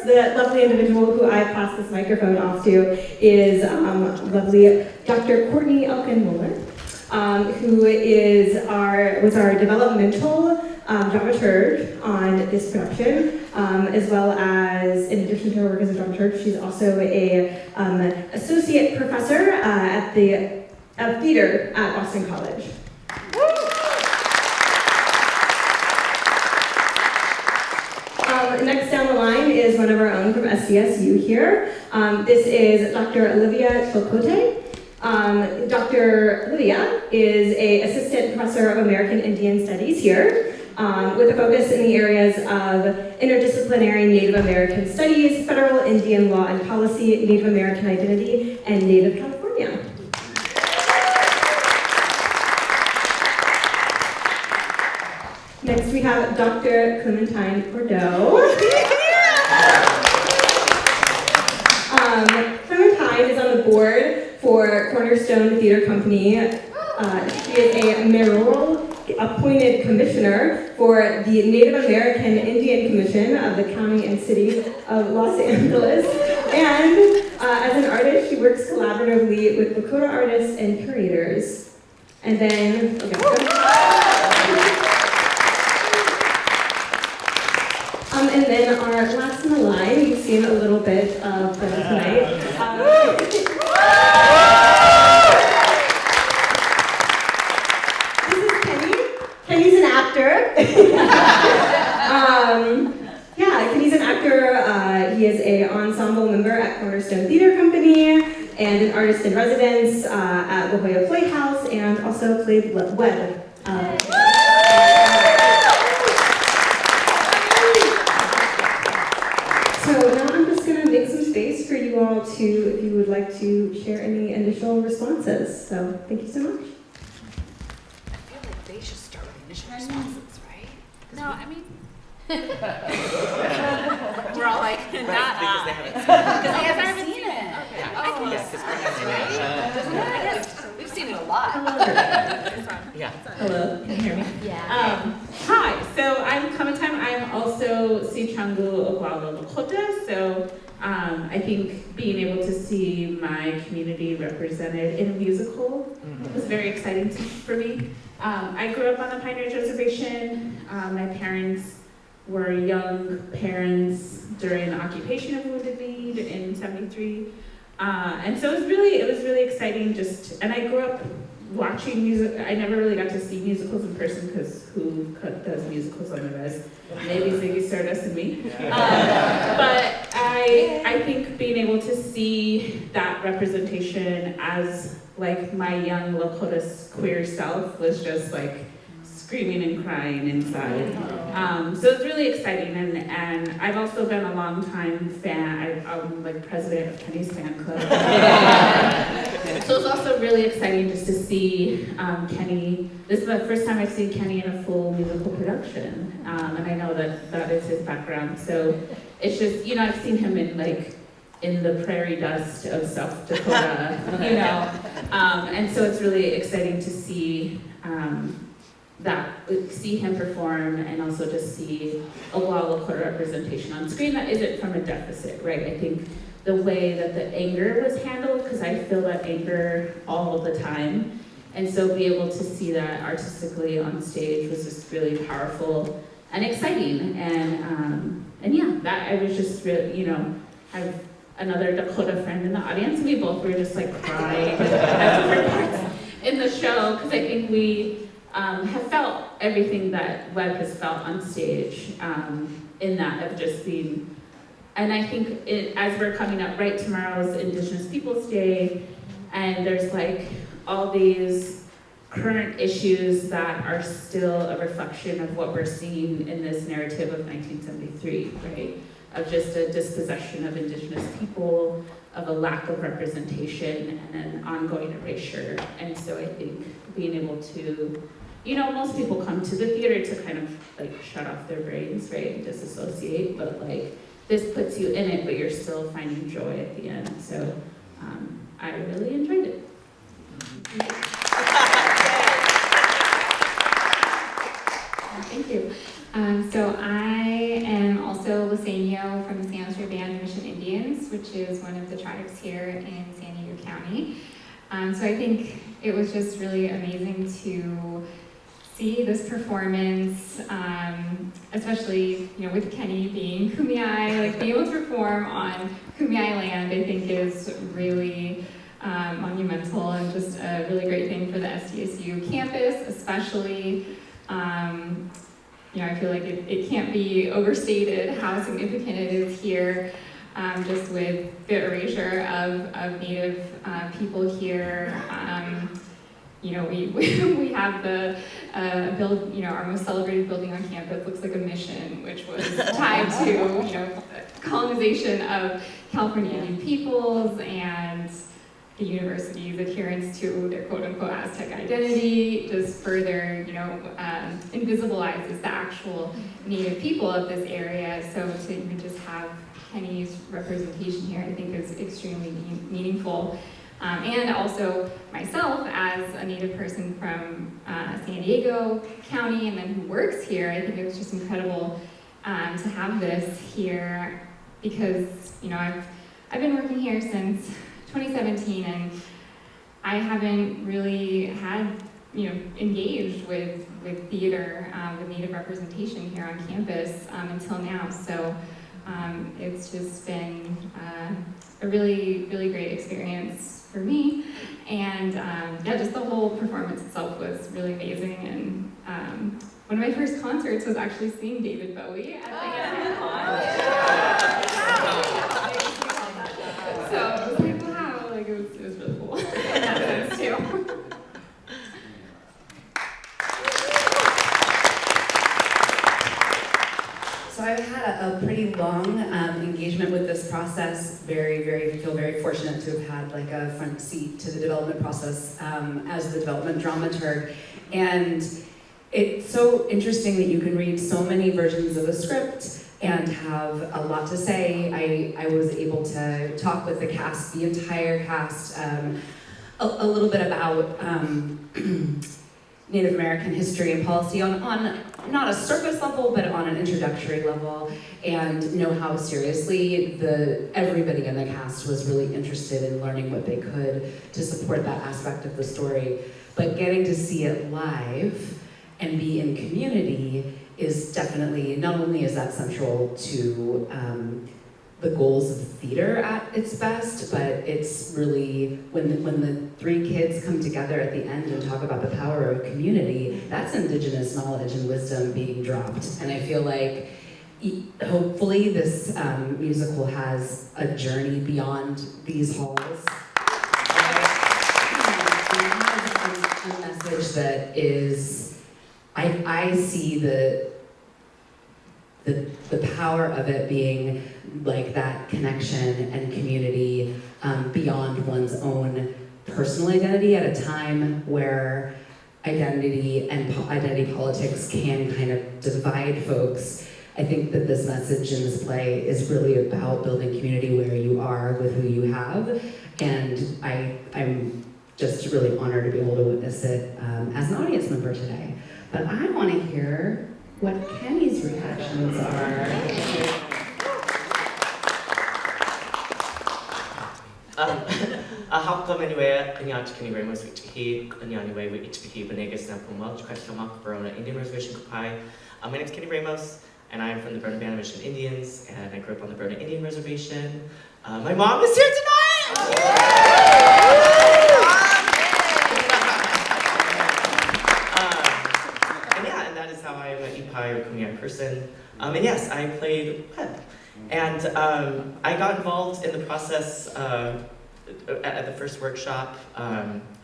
the lovely individual who I pass this microphone off to is lovely Dr. Courtney Elkin Mohler, who was our developmental dramaturg on this production, as well as, in addition to her work as a dramaturg, she's also a associate professor at the theater at Boston College. Next down the line is one of our own from SDSU here. This is Dr. Olivia Chilcote. Dr. Olivia is an assistant professor of American Indian Studies here, with a focus in the areas of interdisciplinary Native American studies, federal Indian law and policy, Native American identity, and Native California. Next we have Dr. Clementine Bordeaux. Clementine is on the board for Cornerstone Theater Company. She is a mayoral appointed commissioner for the Native American Indian Commission of the County and City of Los Angeles. And as an artist, she works collaboratively with Lakota artists and curators. And then, and then our last in the line, you've seen a little bit of them tonight. This is Kenny. Kenny's an actor. Kenny's an actor. He is an ensemble member at Cornerstone Theater Company and an artist in residence at La Jolla Playhouse, and also played Webb. So now I'm just going to make some space for you all to, if you would like to share any initial responses. So thank you so much. I feel like they should start with initial responses, right? No, I mean, we're all like, Because they nah. haven't seen it. because I haven't seen it. Okay. Oh, Yes, because Courtney hasn't seen it. I guess we've seen it a lot. Yeah. Hello, can you hear me? Yeah. Hi, so I'm Clementine. I'm also Sichangu Ogwalo Lakota. So I think being able to see my community represented in a musical was very exciting for me. I grew up on the Pioneers Reservation. My parents were young parents during the occupation of Wounded Knee in '73. And so it was really exciting and I grew up watching music. I never really got to see musicals in person because who does musicals on the res? Maybe Ziggy, Stardust Me. But I think being able to see that representation as like my young Lakota queer self was just like screaming and crying inside. So it's really exciting, and I've also been a long time fan. I'm like president of Kenny's fan club. So it's also really exciting just to see Kenny. This is the first time I've seen Kenny in a full musical production, and I know that is his background. So it's just, I've seen him in the prairie dust of South Dakota, and so it's really exciting to see see him perform, and also just see a Lakota representation on screen that isn't from a deficit, right? I think the way that the anger was handled, because I feel that anger all the time, and so be able to see that artistically on stage was just really powerful and exciting, and yeah, that I was just really, have another Dakota friend in the audience, and we both were just like crying at different parts in the show, because I think we have felt everything that Webb has felt on stage, in that of just being, and I think as we're coming up, right, tomorrow's Indigenous Peoples Day, and there's like all these current issues that are still a reflection of what we're seeing in this narrative of 1973, right? Of just a dispossession of Indigenous people, of a lack of representation, and an ongoing erasure. And so I think being able to, most people come to the theater to kind of like shut off their brains, right, and disassociate, but like this puts you in it, but you're still finding joy at the end. So I really enjoyed it. Thank you. So I am also Lisanio from the San Jose Band. which is one of the tribes here in San Diego County. So I think it was just really amazing to see this performance, especially with Kenny being Kumeyaay, like being able to perform on Kumeyaay land, I think is really monumental and just a really great thing for the SDSU campus, especially. I feel like it can't be overstated how significant it is here, just with the erasure of Native people here. We have the our most celebrated building on campus looks like a mission, which was tied to colonization of California Indian peoples and the university's adherence to their quote-unquote Aztec identity just further, invisibilizes the actual Native people of this area. So to even just have Kenny's representation here, I think is extremely meaningful. And also myself as a Native person from San Diego County and then who works here, I think it was just incredible to have this here because, I've been working here since 2017, and I haven't really had, engaged with theater, with Native representation here on campus until now. So it's just been a really, really great experience for me. And just the whole performance itself was really amazing. And one of my first concerts was actually seeing David Bowie at the end. So I was like, wow, it was really cool. Too. So I've had a pretty long engagement with this process. Feel very fortunate to have had like a front seat to the development process as the development dramaturg. And it's so interesting that you can read so many versions of the script and have a lot to say. I was able to talk with the cast, the entire cast, a little bit about Native American history and policy on not a surface level, but on an introductory level, and know how seriously everybody in the cast was really interested in learning what they could to support that aspect of the story. But getting to see it live and be in community is definitely, not only is that central to the goals of theater at its best, but it's really, when the three kids come together at the end and talk about the power of community, that's Indigenous knowledge and wisdom being dropped. And I feel like hopefully this musical has a journey beyond these halls. It has a message that is, I see the power of it being like that connection and community beyond one's own personal identity at a time where identity and identity politics can kind of divide folks. I think that this message in this play is really about building community where you are with who you have, and I'm just really honored to be able to witness it as an audience member today. But I want to hear what Kenny's reactions are. How come anyway, Kenny Ramos, which he, anyway, which he, Benegas, Napumal, Kwashamak, Verona, Indian Reservation, Kupai. My name is Kenny Ramos, and I'm from the Berna Band Mission Indians, and I grew up on the Berna Indian Reservation. My mom is here tonight! And that is how I'm an Ipai or Kumeyaay person. And yes, I played Web. And I got involved in the process at the first workshop.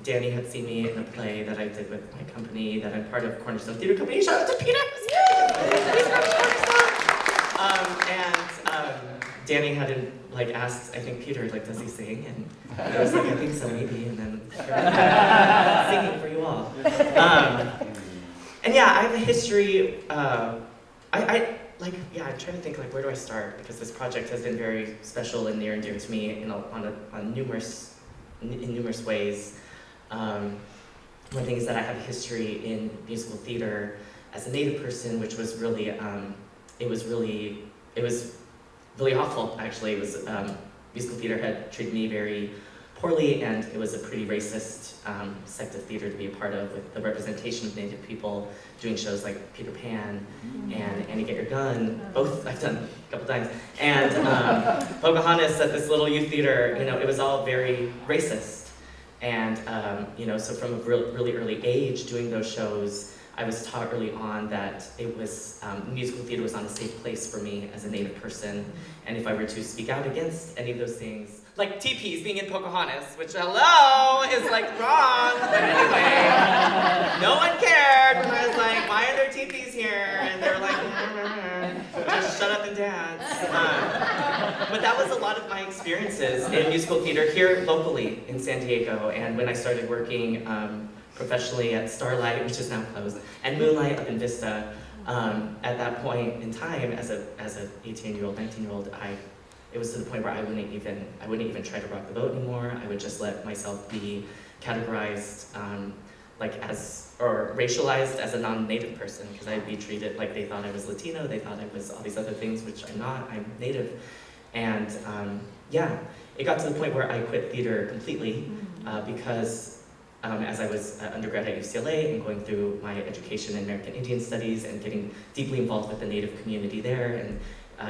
Danny had seen me in a play that I did with my company that I'm part of, Cornerstone Theater Company. Shout out to Peter! He's from Cornerstone! Danny had asked, I think, Peter, does he sing? And I was like, I think so, maybe. And then singing for you all. And yeah, I have a history. I'm trying to think, where do I start? Because this project has been very special and near and dear to me in numerous ways. One thing is that I have a history in musical theater as a Native person, which was really, it was really awful, actually. It was musical theater had treated me very poorly, and it was a pretty racist sect of theater to be a part of, with the representation of Native people doing shows like Peter Pan and Annie Get Your Gun, both I've done a couple times, and Pocahontas at this little youth theater. It was all very racist. And so from a really early age doing those shows, I was taught early on that it was, musical theater was not a safe place for me as a Native person. And if I were to speak out against any of those things, like teepees being in Pocahontas, which, hello, is like wrong. But anyway, no one cared when I was like, why are there teepees here? And they were like, just shut up and dance. But that was a lot of my experiences in musical theater here locally in San Diego. And when I started working professionally at Starlight, which is now closed, and Moonlight up in Vista, at that point in time, as a 18-year-old, 19-year-old, it was to the point where I wouldn't even try to rock the boat anymore. I would just let myself be categorized or racialized as a non-Native person, because I'd be treated like they thought I was Latino, they thought I was all these other things, which I'm not, I'm Native. And it got to the point where I quit theater completely because as I was an undergrad at UCLA and going through my education in American Indian Studies and getting deeply involved with the Native community there, and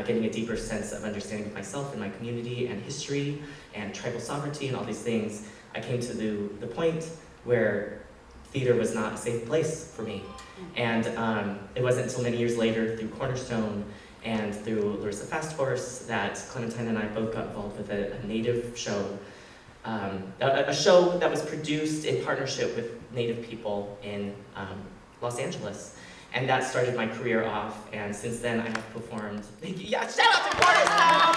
getting a deeper sense of understanding of myself and my community and history and tribal sovereignty and all these things, I came to the point where theater was not a safe place for me. And it wasn't until many years later through Cornerstone and through Larissa Fast Horse that Clementine and I both got involved with a Native show. A show that was produced in partnership with Native people in Los Angeles. And that started my career off, and since then I have performed. Yeah, shout out to Cornerstone!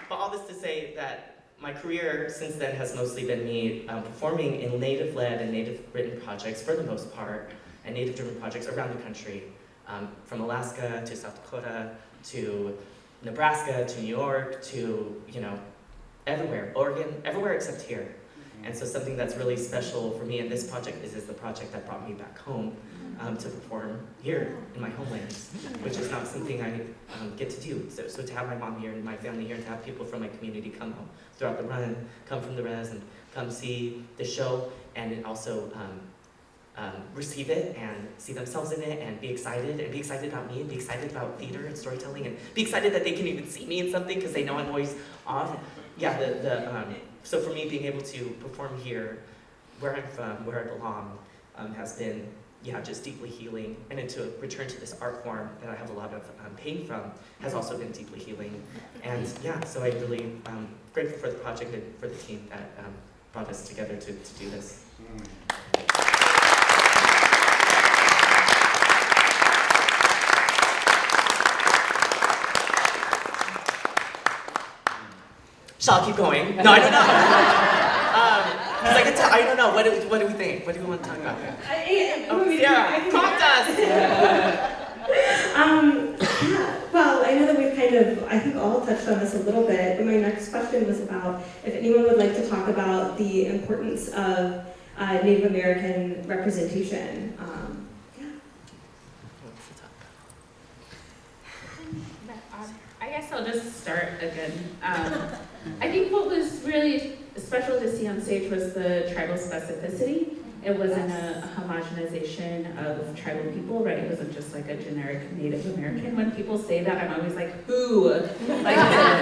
But all this to say that my career since then has mostly been me performing in Native-led and Native-written projects for the most part, and Native-driven projects around the country, from Alaska to South Dakota to Nebraska to New York to everywhere, Oregon, everywhere except here. And so something that's really special for me in this project is the project that brought me back home to perform here in my homeland, which is not something I get to do. So to have my mom here and my family here, and to have people from my community come out throughout the run, come from the res and come see the show, and then also receive it and see themselves in it and be excited about me and be excited about theater and storytelling and be excited that they can even see me in something because they know I'm always off. Yeah, so for me, being able to perform here, where I'm from, where I belong, has been, just deeply healing. And then to return to this art form that I have a lot of pain from has also been deeply healing. And so I'm really grateful for the project and for the team that brought us together to do this. Shall I keep going? No, I don't know. I don't know. What do we think? What do we want to talk about? Sarah, prompt us. Well, I know that we've I think all touched on this a little bit, but my next question was about if anyone would like to talk about the importance of Native American representation. I guess I'll just start again. I think what was really special to see on stage was the tribal specificity. It wasn't a homogenization of tribal people, right? It wasn't just like a generic Native American. When people say that, I'm always like, who? Like,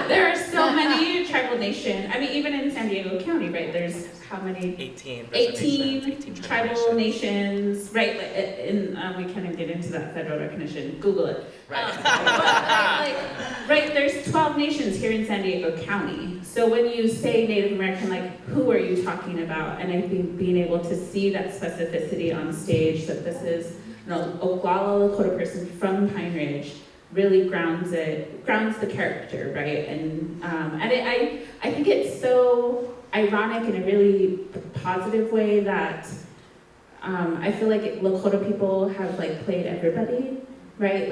there are so many tribal nations. I mean, even in San Diego County, right? There's how many? 18 tribal nations, right? We can't even get into that federal recognition. Google it. Right. Right, there's 12 nations here in San Diego County. So when you say Native American, who are you talking about? And I think being able to see that specificity on stage, that this is a Oglala Lakota person from Pine Ridge, really grounds the character, right? And I think it's so ironic in a really positive way that I feel like Lakota people have played everybody, right?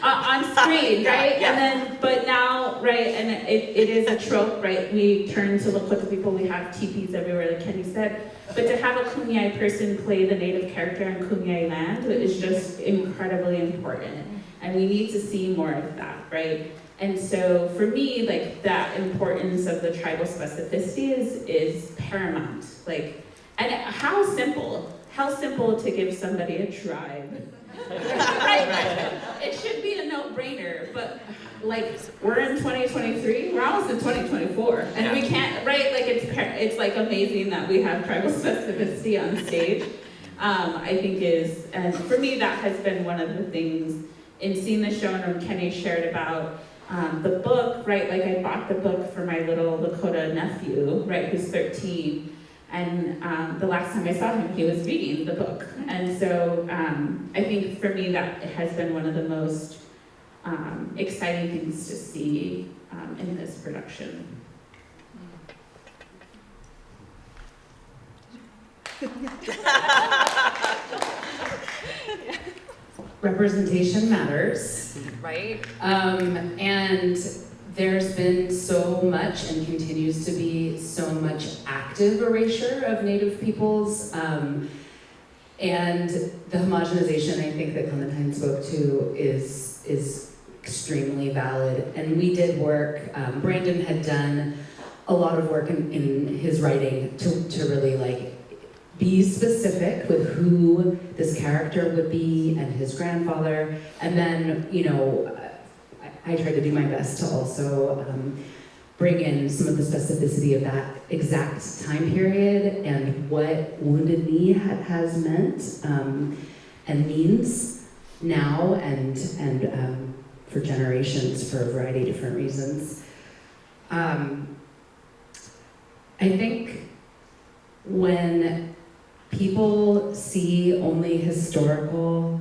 On screen, right? Yeah. And then, but now, right, and it is a trope, right? We turn to Lakota people, we have teepees everywhere, like Kenny said. But to have a Kumeyaay person play the native character on Kumeyaay land is just incredibly important. And we need to see more of that, right? And so for me, like that importance of the tribal specificity is paramount. Like, and how simple to give somebody a tribe. Right? It should be a no-brainer, but like we're in 2023, we're almost in 2024, and we can't, right? Like it's like amazing that we have tribal specificity on stage. I think and for me that has been one of the things in seeing the show, and when Kenny shared about the book, right? Like I bought the book for my little Lakota nephew, right, who's 13. And the last time I saw him, he was reading the book. And so I think for me that has been one of the most exciting things to see in this production. Representation matters. Right? And there's been so much and continues to be so much active erasure of Native peoples. And the homogenization I think that Clementine spoke to is extremely valid. And we did work, Brandon had done a lot of work in his writing to really like be specific with who this character would be and his grandfather. And then, you know, I tried to do my best to also bring in some of the specificity of that exact time period and what Wounded Knee has meant and means now and for generations for a variety of different reasons. I think when people see only historical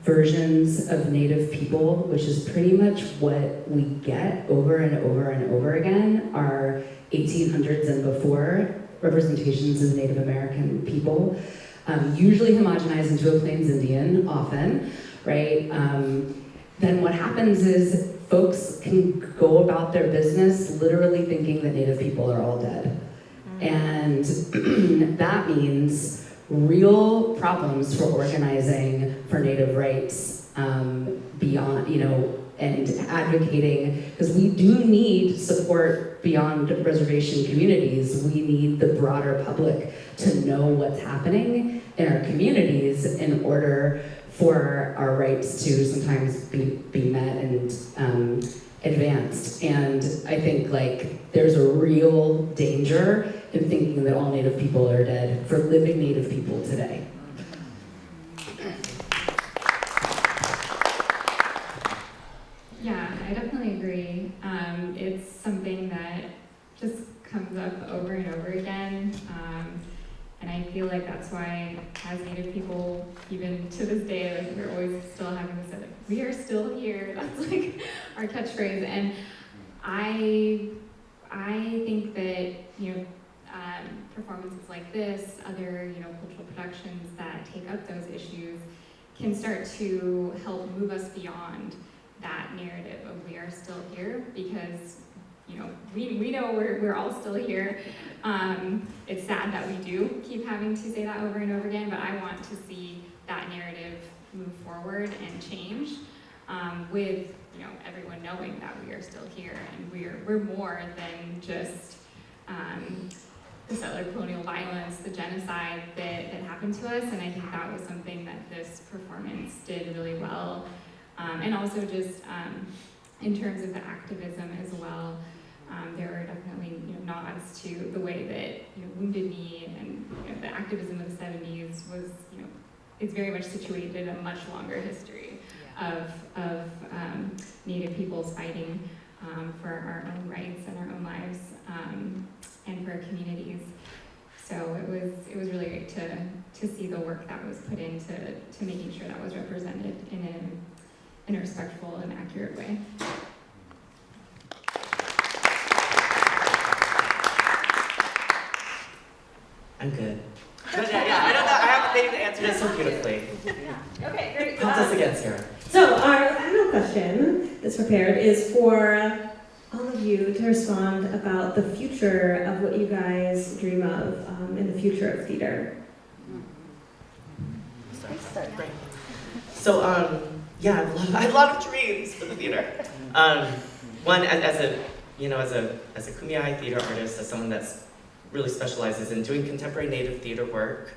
versions of Native people, which is pretty much what we get over and over and over again, are 1800s and before representations of Native American people, usually homogenized into a Plains Indian, often, right? Then what happens is folks can go about their business literally thinking that Native people are all dead. And that means real problems for organizing for Native rights beyond, you know, and advocating, because we do need support beyond reservation communities. We need the broader public to know what's happening in our communities in order for our rights to sometimes be met and advanced. And I think like there's a real danger in thinking that all Native people are dead for living Native people today. Yeah, I definitely agree. It's something that just comes up over and over again. And I feel like that's why as Native people, even to this day, like we're always still having to say, like, we are still here. That's like our catchphrase. And I think that, you know, performances like this, other, you know, cultural productions that take up those issues can start to help move us beyond that narrative of we are still here, because, you know, we know we're all still here. It's sad that we do keep having to say that over and over again, but I want to see that narrative move forward and change with, you know, everyone knowing that we are still here and we're more than just the settler colonial violence, the genocide that happened to us. And I think that was something that this performance did really well. And also just in terms of the activism as well, there are definitely, you know, nods to the way that, you know, Wounded Knee and, you know, the activism of the 70s was, you know, it's very much situated in a much longer history of Native peoples fighting for our own rights and our own lives and for our communities. So it was really great to see the work that was put into making sure that was represented in a respectful and accurate way. I'm good. Yeah, I don't know. I haven't been able to answer this so beautifully. Okay, great. Prompt us again, Sarah. So our final question that's prepared is for all of you to respond about the future of what you guys dream of in the future of theater. Great. So yeah, I have a lot of dreams for the theater. One, as a Kumeyaay theater artist, as someone that's really specializes in doing contemporary Native theater work,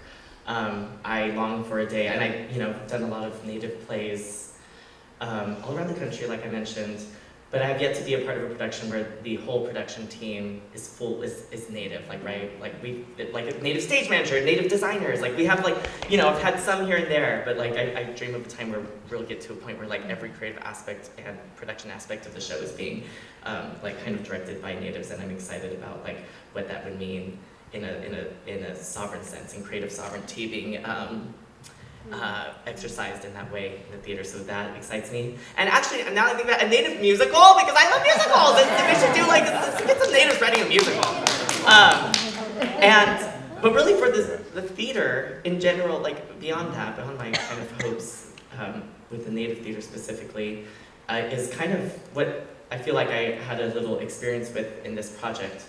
I long for a day, and I've done a lot of Native plays all around the country, like I mentioned, but I have yet to be a part of a production where the whole production team is Native, like a Native stage manager, Native designers, like we have I've had some here and there, but I dream of a time where we'll get to a point where every creative aspect and production aspect of the show is being kind of directed by Natives, and I'm excited about what that would mean in a sovereign sense, and creative sovereignty being exercised in that way in the theater, so that excites me. And actually, now I think about a Native musical, because I love musicals, and we should do let's get some Natives writing a musical. But really for the theater in general, beyond my kind of hopes with the Native theater specifically, is kind of what I feel like I had a little experience with in this project.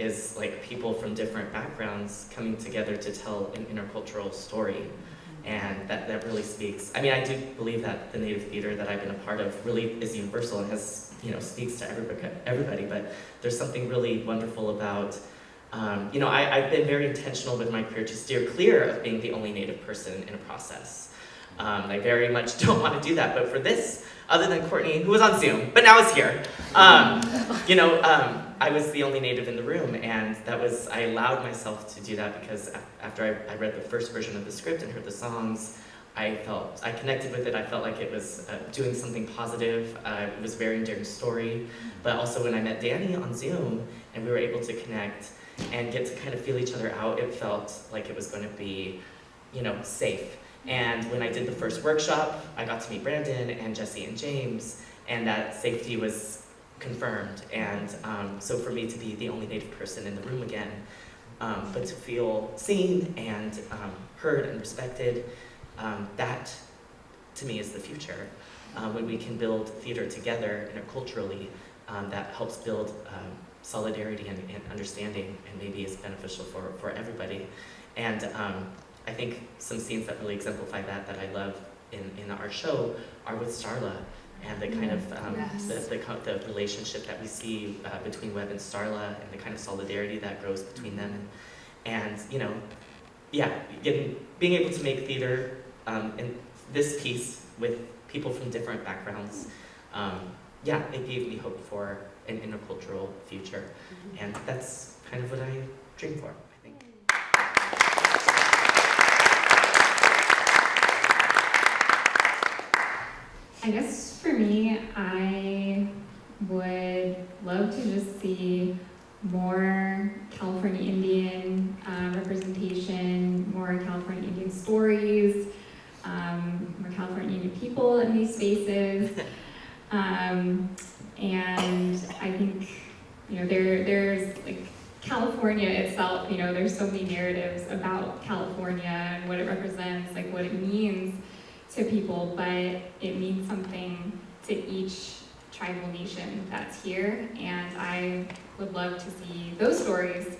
Is people from different backgrounds coming together to tell an intercultural story. And that really speaks. I mean, I do believe that the Native theater that I've been a part of really is universal and has, speaks to everybody, but there's something really wonderful about, I've been very intentional with my career to steer clear of being the only Native person in a process. I very much don't want to do that, but for this, other than Courtney, who was on Zoom, but now is here, I was the only Native in the room, and I allowed myself to do that because after I read the first version of the script and heard the songs, I connected with it. I felt like it was doing something positive. It was a very endearing story, but also when I met Danny on Zoom and we were able to connect and get to kind of feel each other out, it felt like it was going to be, safe. And when I did the first workshop, I got to meet Brandon and Jesse and James, and that safety was confirmed. And so for me to be the only Native person in the room again, but to feel seen and heard and respected, that to me is the future. When we can build theater together interculturally, that helps build solidarity and understanding, and maybe is beneficial for everybody. And I think some scenes that really exemplify that I love in our show are with Starla, and the kind of the relationship that we see between Webb and Starla, and the kind of solidarity that grows between them, and being able to make theater in this piece with people from different backgrounds, it gave me hope for an intercultural future, and that's kind of what I dream for, I think. I guess for me, I would love to just see more California Indian representation, more California Indian stories, more California Indian people in these spaces. And I think, there's California itself, there's so many narratives about California and what it represents, what it means to people, but it means something to each tribal nation that's here, and I would love to see those stories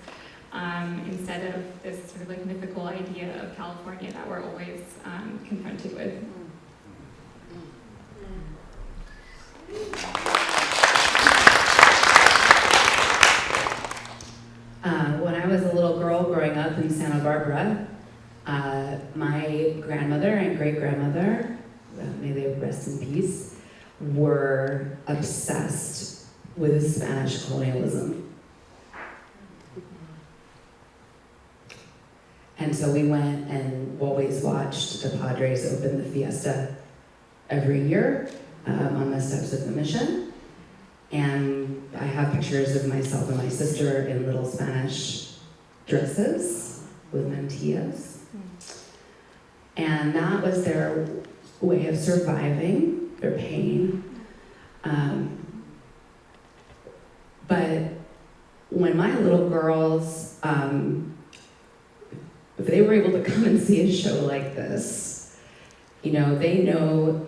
instead of this sort of mythical idea of California that we're always confronted with. When I was a little girl growing up in Santa Barbara, my grandmother and great-grandmother, may they rest in peace, were obsessed with Spanish colonialism. And so we went and always watched the Padres open the fiesta every year on the steps of the mission. And I have pictures of myself and my sister in little Spanish dresses with mantillas. And that was their way of surviving their pain. But when my little girls, if they were able to come and see a show like this, they know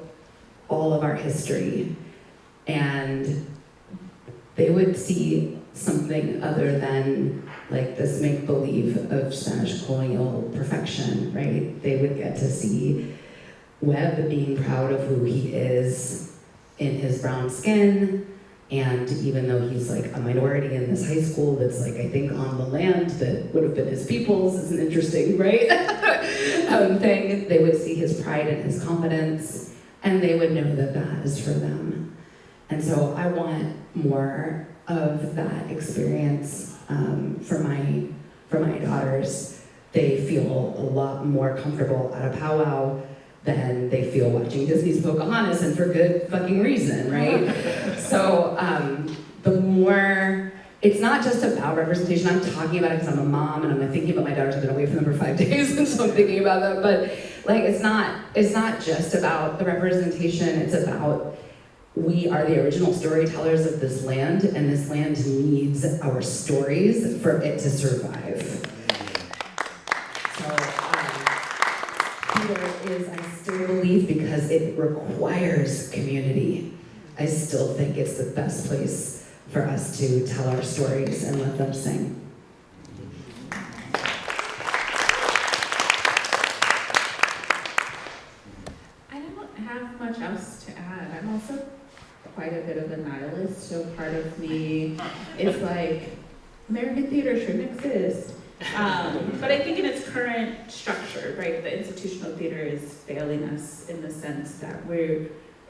all of our history, and they would see something other than this make-believe of Spanish colonial perfection, right? They would get to see Webb being proud of who he is in his brown skin, and even though he's like a minority in this high school that's like, I think, on the land that would have been his people's, is an interesting, right, thing, they would see his pride and his confidence, and they would know that that is for them. And so I want more of that experience for my daughters. They feel a lot more comfortable at a powwow than they feel watching Disney's Pocahontas, and for good fucking reason, right? So the more, it's not just about representation. I'm talking about it because I'm a mom and I'm thinking about my daughters. I've been away from them for 5 days, and so I'm thinking about them. But like, it's not just about the representation. It's about, we are the original storytellers of this land, and this land needs our stories for it to survive. Theater is, I still believe, because it requires community. I still think it's the best place for us to tell our stories and let them sing. I don't have much else to add. I'm also quite a bit of a nihilist, so part of me is like, American theater shouldn't exist. But I think in its current structure, right, the institutional theater is failing us in the sense that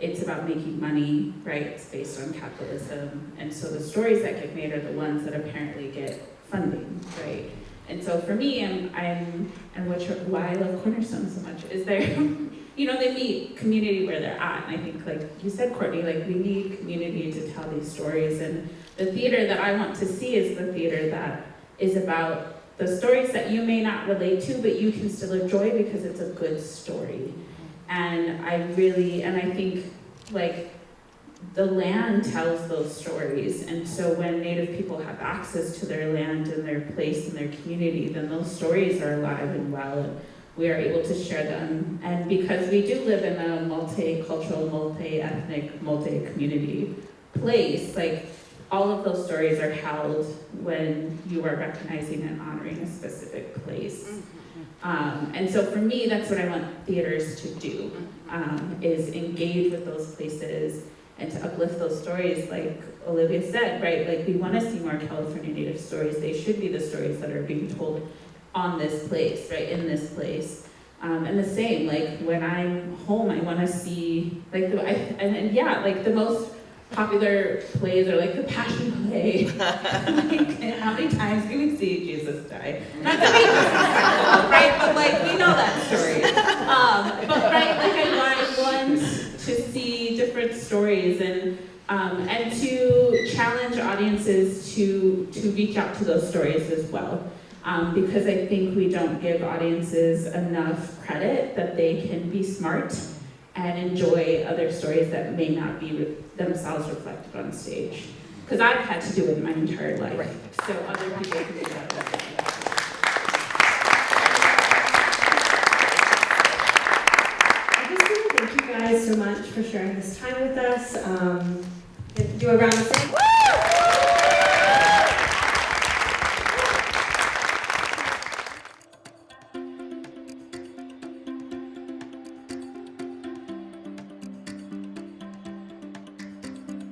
it's about making money, right? It's based on capitalism, and so the stories that get made are the ones that apparently get funding, right? And so for me, why I love Cornerstone so much is they meet community where they're at, and I think, like you said, Courtney, like we need community to tell these stories, and the theater that I want to see is the theater that is about the stories that you may not relate to, but you can still enjoy because it's a good story. And I think, like, the land tells those stories, and so when Native people have access to their land and their place and their community, then those stories are alive and well, and we are able to share them. And because we do live in a multicultural, multi-ethnic, multi-community place, like, all of those stories are held when you are recognizing and honoring a specific place. And so for me, that's what I want theaters to do, is engage with those places and to uplift those stories, like Olivia said, right? Like, we want to see more California Native stories. They should be the stories that are being told on this place, right, in this place. And the same, like, when I'm home, I want to see, like, the most popular plays are like the Passion Play. Like, how many times can we see Jesus die? Not that we right? But like, we know that story. But right, like, I want to see different stories and to challenge audiences to reach out to those stories as well. Because I think we don't give audiences enough credit that they can be smart and enjoy other stories that may not be themselves reflected on stage. Because I've had to do it my entire life, right. So other people can do that. I just want to thank you guys so much for sharing this time with us. Do a round of applause.